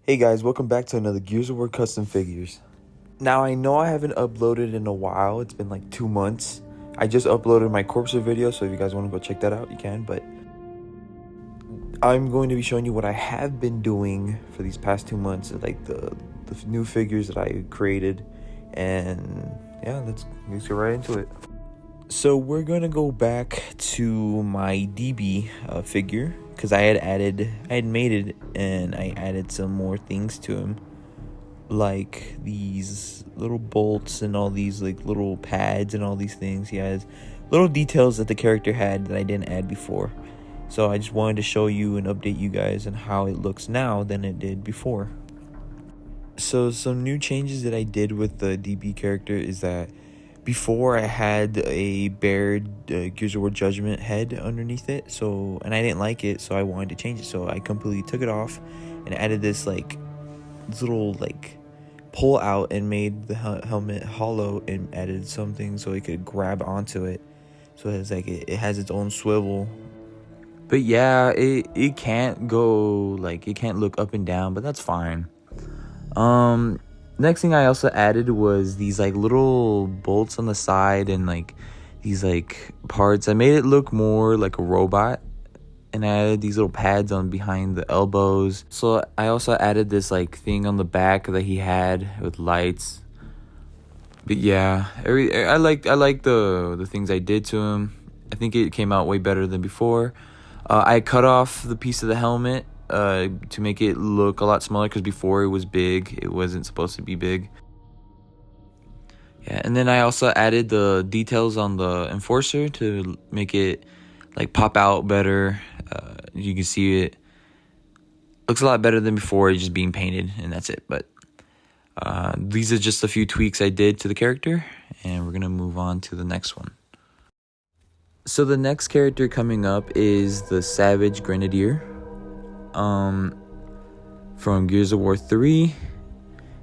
Hey guys, welcome back to another Gears of War custom figures. Now I know I haven't uploaded in a while, it's been like 2 months. I just uploaded my Corpser video, so if you guys want to go check that out, you can, but I'm going to be showing you what I have been doing for these past 2 months, like the new figures that I created, and yeah, let's get right into it. So we're gonna go back to my DEEBEE figure, because I had made it and I added some more things to him, like these little bolts and all these like little pads and all these things. He has little details that the character had that I didn't add before. So I just wanted to show you and update you guys on how it looks now than it did before. So some new changes that I did with the DEEBEE character is that before I had a bared Gears of War Judgment head underneath it, and I didn't like it, so I wanted to change it. So I completely took it off and added this little pull out and made the helmet hollow and added something so it could grab onto it. So it's like it has its own swivel. But yeah, it can't go it can't look up and down, but that's fine. Next thing I also added was these little bolts on the side and these parts. I made it look more like a robot, and I added these little pads on behind the elbows. So I also added this thing on the back that he had with lights. But yeah, I like the things I did to him. I think it came out way better than before. I cut off the piece of the helmet to make it look a lot smaller, because before it was big. It wasn't supposed to be big. Yeah, and then I also added the details on the Enforcer to make it pop out better. You can see it looks a lot better than before, just being painted, and that's it. But these are just a few tweaks I did to the character, and we're gonna move on to the next one. So the next character coming up is the Savage Grenadier from Gears of War 3,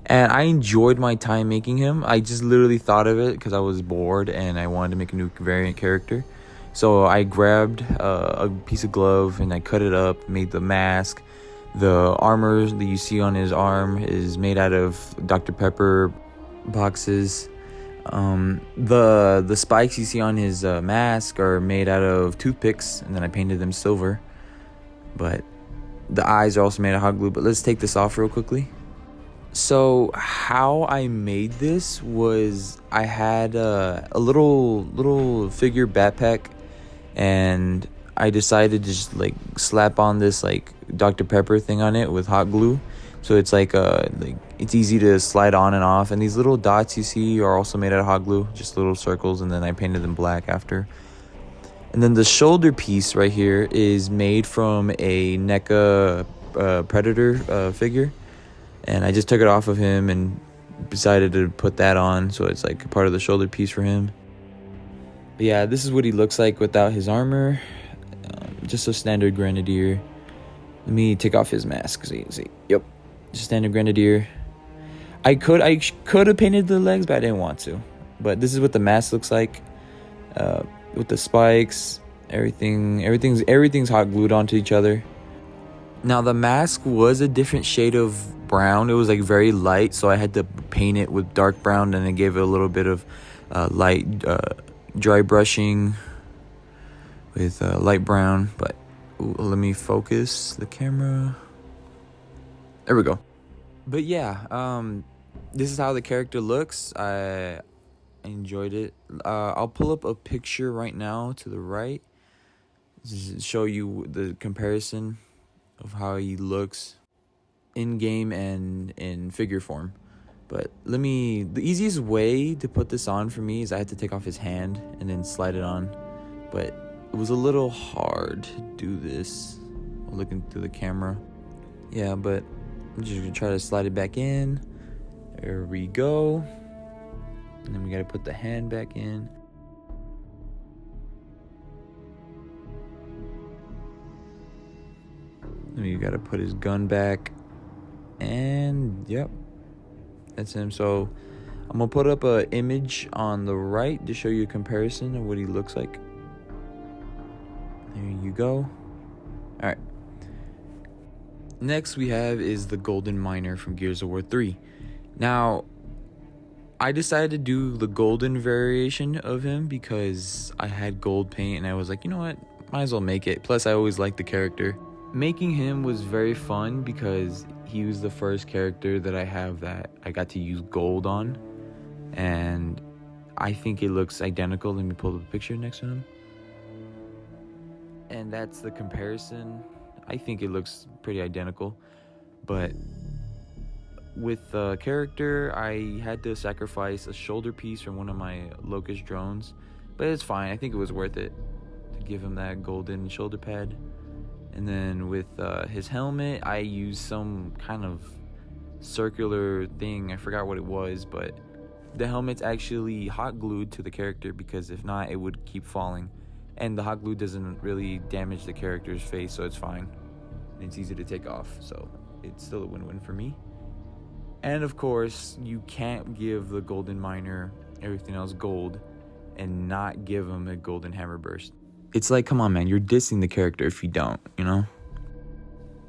and I enjoyed my time making him. I just literally thought of it because I was bored and I wanted to make a new variant character. So I grabbed a piece of glove and I cut it up, made the mask. The armor that you see on his arm is made out of Dr. Pepper boxes. The spikes you see on his mask are made out of toothpicks, and then I painted them silver. But the eyes are also made of hot glue. But let's take this off real quickly. So how I made this was I had a little figure backpack, and I decided to just slap on this Dr. Pepper thing on it with hot glue. So it's it's easy to slide on and off. And these little dots you see are also made out of hot glue, just little circles, and then I painted them black after. And then the shoulder piece right here is made from a NECA Predator figure. And I just took it off of him and decided to put that on, so it's part of the shoulder piece for him. But yeah, this is what he looks like without his armor. Just a standard Grenadier. Let me take off his mask. See. Yep, just standard Grenadier. I could have painted the legs, but I didn't want to. But this is what the mask looks like. With the spikes, everything's hot glued onto each other. Now the mask was a different shade of brown. It was very light, so I had to paint it with dark brown, and it gave it a little bit of light dry brushing with light brown. But let me focus the camera. There we go. But yeah, this is how the character looks. I enjoyed it. I'll pull up a picture right now to the right to show you the comparison of how he looks in game and in figure form. But the easiest way to put this on for me is I had to take off his hand and then slide it on. But it was a little hard to do this looking through the camera. Yeah, but I'm just gonna try to slide it back in. There we go. And then we gotta put the hand back in. And you gotta put his gun back. And yep, that's him. So I'm gonna put up an image on the right to show you a comparison of what he looks like. There you go. All right. Next we have is the Golden Miner from Gears of War 3. Now, I decided to do the golden variation of him because I had gold paint and I was like, you know what, might as well make it. Plus, I always liked the character. Making him was very fun because he was the first character that I have that I got to use gold on. And I think it looks identical. Let me pull up a picture next to him. And that's the comparison. I think it looks pretty identical. But with the character, I had to sacrifice a shoulder piece from one of my Locust drones. But it's fine. I think it was worth it to give him that golden shoulder pad. And then with his helmet, I used some kind of circular thing. I forgot what it was, but the helmet's actually hot glued to the character because if not, it would keep falling. And the hot glue doesn't really damage the character's face, so it's fine. It's easy to take off, so it's still a win-win for me. And of course, you can't give the Golden Miner everything else gold and not give him a golden hammer burst. It's like, come on, man, you're dissing the character if you don't, you know?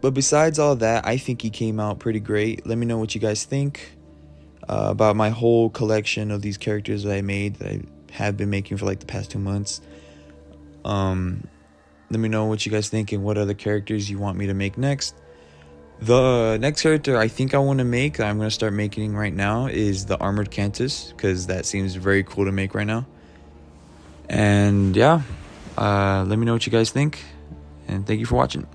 But besides all that, I think he came out pretty great. Let me know what you guys think about my whole collection of these characters that I made, that I have been making for like the past 2 months. Let me know what you guys think and what other characters you want me to make next. The next character I think I want to make, I'm going to start making right now, is the Armored Cantus, because that seems very cool to make right now. And yeah, let me know what you guys think, and thank you for watching.